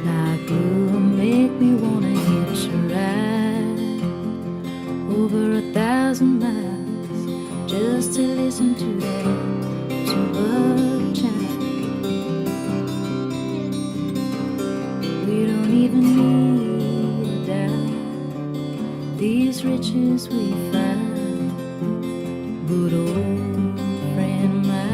like glue, make me wanna hitch a ride over 1,000 miles just to listen to that tuba chime. We don't even need a dime, these riches we find, good old friend mine.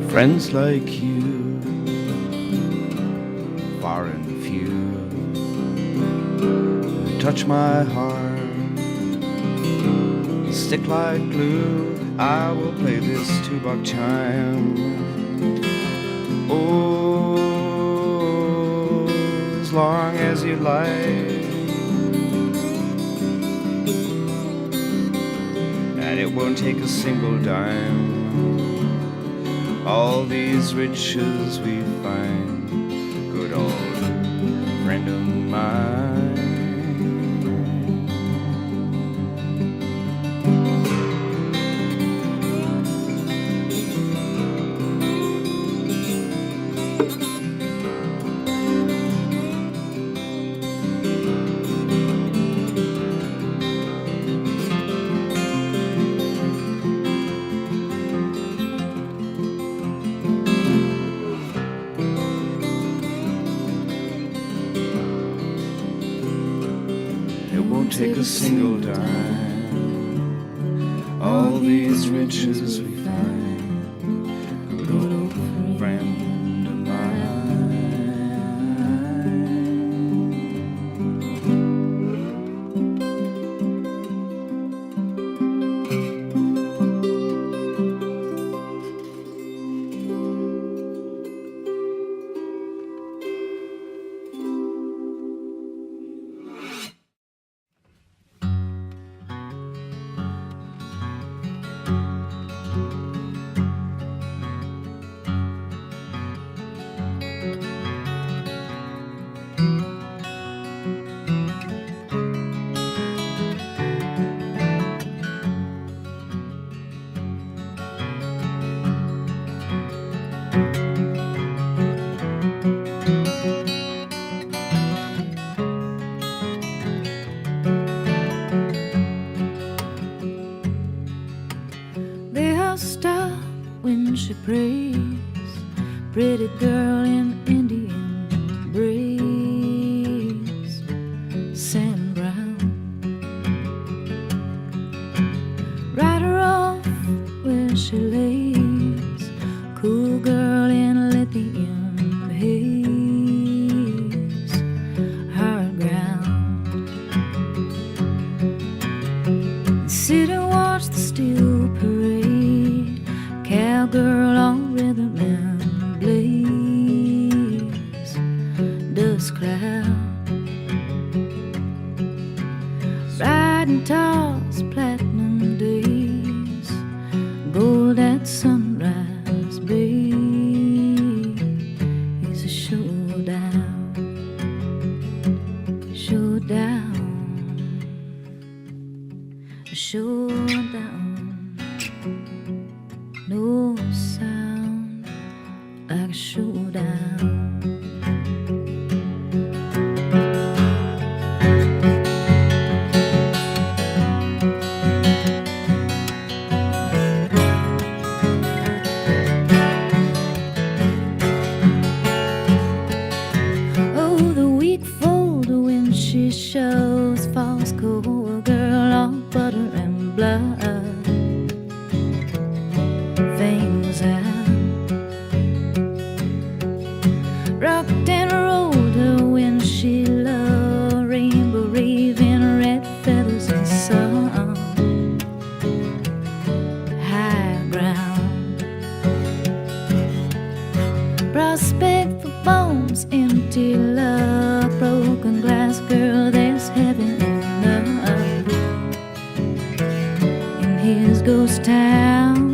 Friends like you, far and few, touch my heart, stick like glue. I will play this two-buck chime. Oh, as long as you like, and it won't take a single dime. All these riches we find, good old friend of mine. Take a single dime, all these riches we find, good old friend of she prays, pretty girl in Indian braids, Sam Brown. Ride her off where she lays, cool girl in lithium haze, hard ground. Sit and watch the steel parade, cowgirl on rhythm and blaze, dust cloud. Riding toss platinum days, gold at sunrise, babe, is a showdown, showdown, a showdown. No sound like a showdown. rocked and rolled her when she loved, rainbow raving, red feathers and sun, high ground, prospect for bones, empty love, broken glass, girl, there's heaven enough in his ghost town.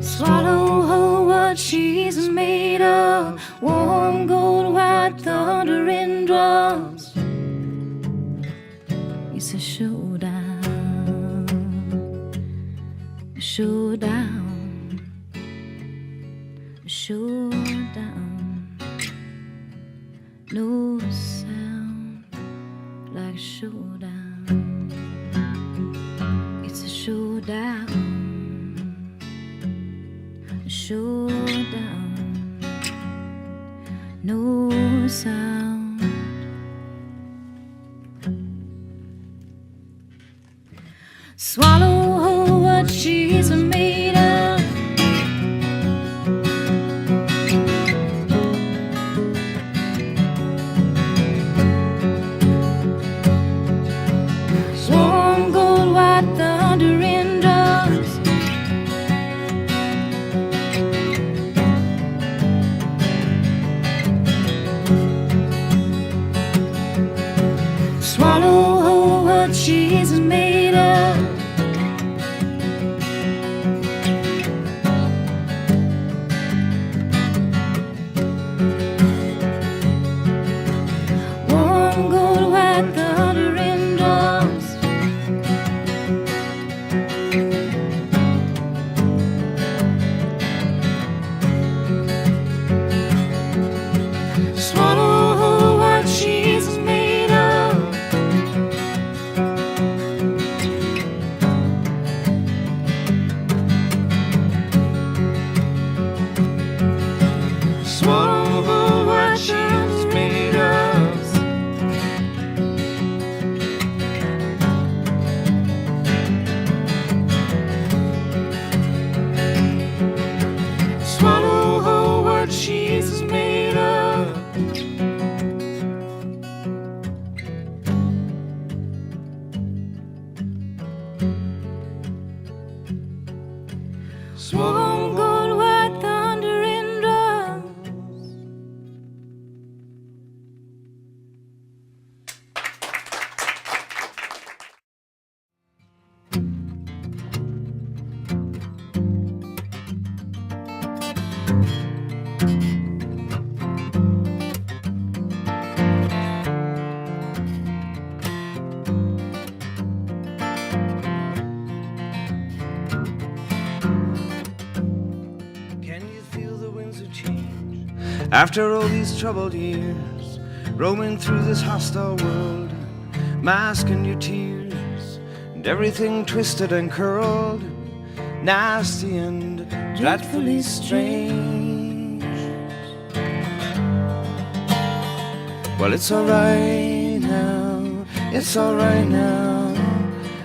Swallow her what she's made of, warm gold, white thundering drums. It's a showdown, a showdown, a showdown. No sound like a showdown. It's a showdown, a showdown. No sound. Swallow her what she's made of. Warm gold, white thundering drums. Swallow her what she's made of. Warm gold, white thundering drums. Swallow her what she's made of. Swallow her what she's made of. Swallow her what she's made of. Swallow gold, white thundering drums. Can you feel the winds of change? After all these troubled years, roaming through this hostile world, masking your tears, and everything twisted and curled, nasty and dreadfully strange. Well, it's alright now, it's alright now.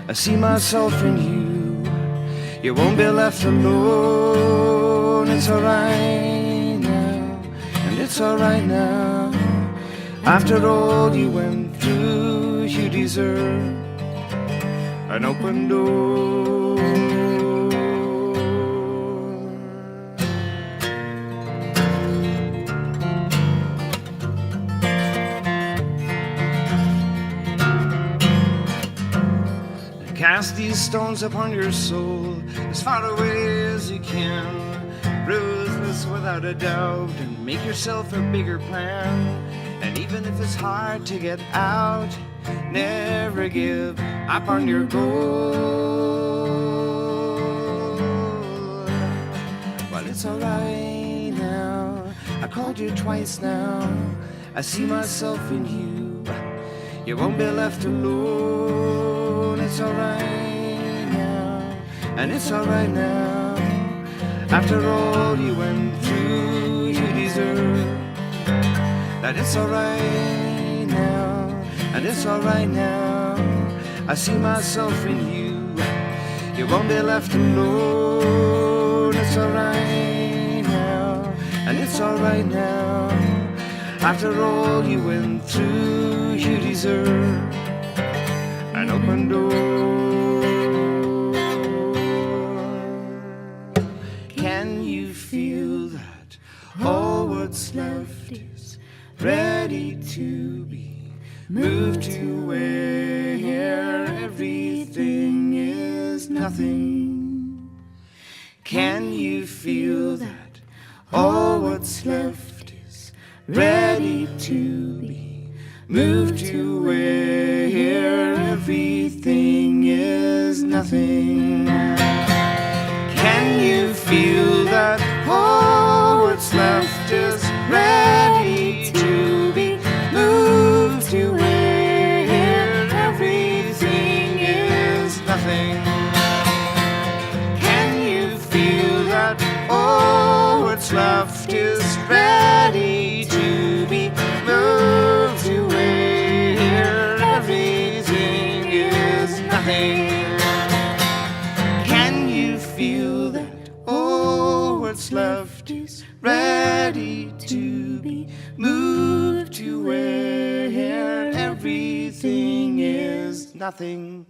I see myself in you. You won't be left alone. It's alright now, and it's alright now. After all you went through, you deserve an open door. Cast these stones upon your soul as far away as you can, ruthless without a doubt, and make yourself a bigger plan. And even if it's hard to get out, never give up on your goal. Well, it's alright now, I called you twice now. I see myself in you, you won't be left alone. It's alright now, and it's alright now. After all you went through, you deserve that. It's alright now, and it's alright now. I see myself in you, you won't be left alone. It's alright now, and it's alright now. After all you went through, you deserve an open door. Can you feel that all what's left is ready to be moved to where everything is nothing? Can you feel that all what's left is ready to be moved to where everything is nothing? Can you feel that all what's left is ready to be moved to where everything is nothing? Can you feel that all what's left is ready to be moved to where everything is nothing? Can you feel that all what's left is ready to be moved to where everything is nothing?